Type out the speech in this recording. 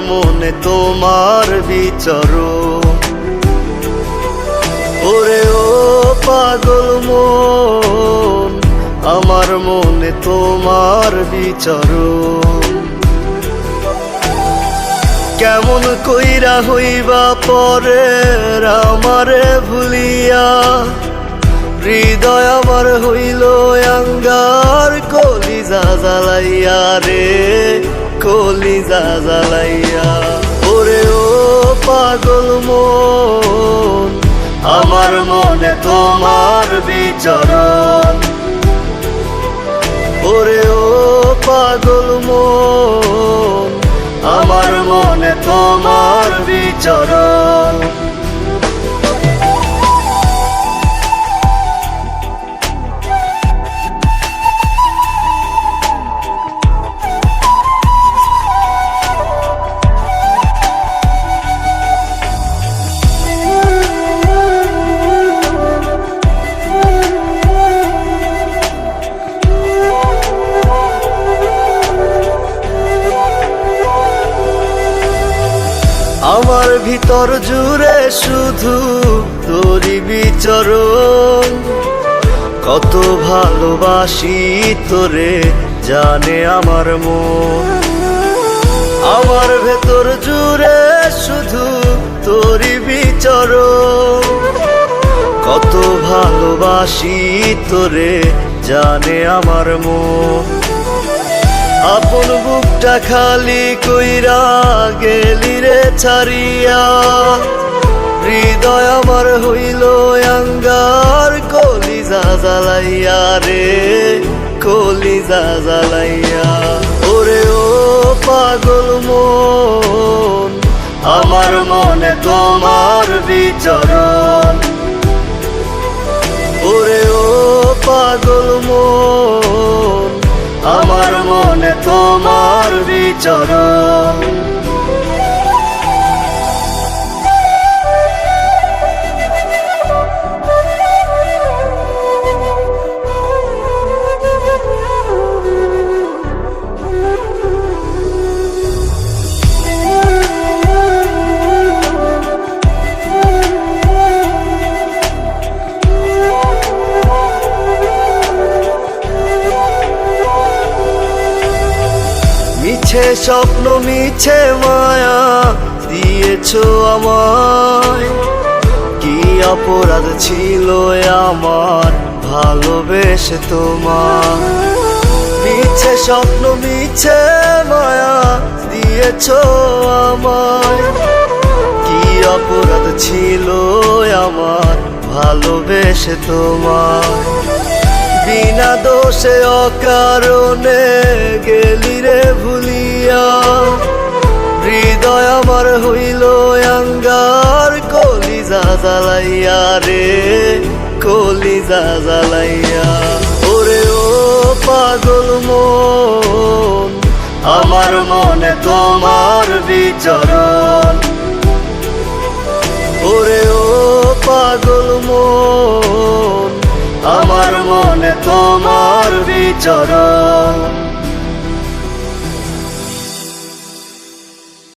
মনে তোমার বিচরণ। ওরে ও পাগল মন, আমার মনে তোমার বিচরণ। কেমন কইরা হইবা পরের আমারে ভুলিয়া, হৃদয় আমার হইল আঙ্গার কলিজা জ্বালাইয়া রে, কলিজা জ্বালাইয়া। ওরে ও পাগল মন, আমার মনে তোমার বিচরণ। ওরে ও পাগল মন, আমার মনে তোমার বিচরণ। আমার ভিতর জুড়ে শুধু তোরই বিচরণ। কত ভালোবাসি তোরে জানে আমার মন। আমার ভেতর জুড়ে শুধু তোরই বিচরণ। কত ভালোবাসি তোরে জানে আমার মন। আপন বুকটা খালি কইরা গেলি রে ছাড়িয়া, হৃদয় আমার হইল আঙ্গার কলিজা জ্বালাইয়া রে, কলিজা জ্বালাইয়া। ওরে ও পাগল মন, আমার মনে তোমার বিচরণ। ওরে ও পাগল মন, আমার মনে তোমার বিচরণ। মিছে স্বপ্ন মিছে মায়া দিয়েছো আমায়, কি অপরাধ ছিল আমার ভালোবেসে তোমার। মিছে স্বপ্ন মিছে মায়া দিয়েছো আমায়, কি অপরাধ ছিল আমার ভালোবেসে তোমার। বিনা দোষে অকারণে গেলি রে ভুলিয়া, হৃদয় আমার হইল আঙ্গার কলিজা জ্বালাইয়া রে, কলিজা জ্বালাইয়া। ওরে ও পাগল মন, আমার মনে তোমার বিচরণ। ওরে ও পাগল মন, আমার মনে তোমার বিচরণ।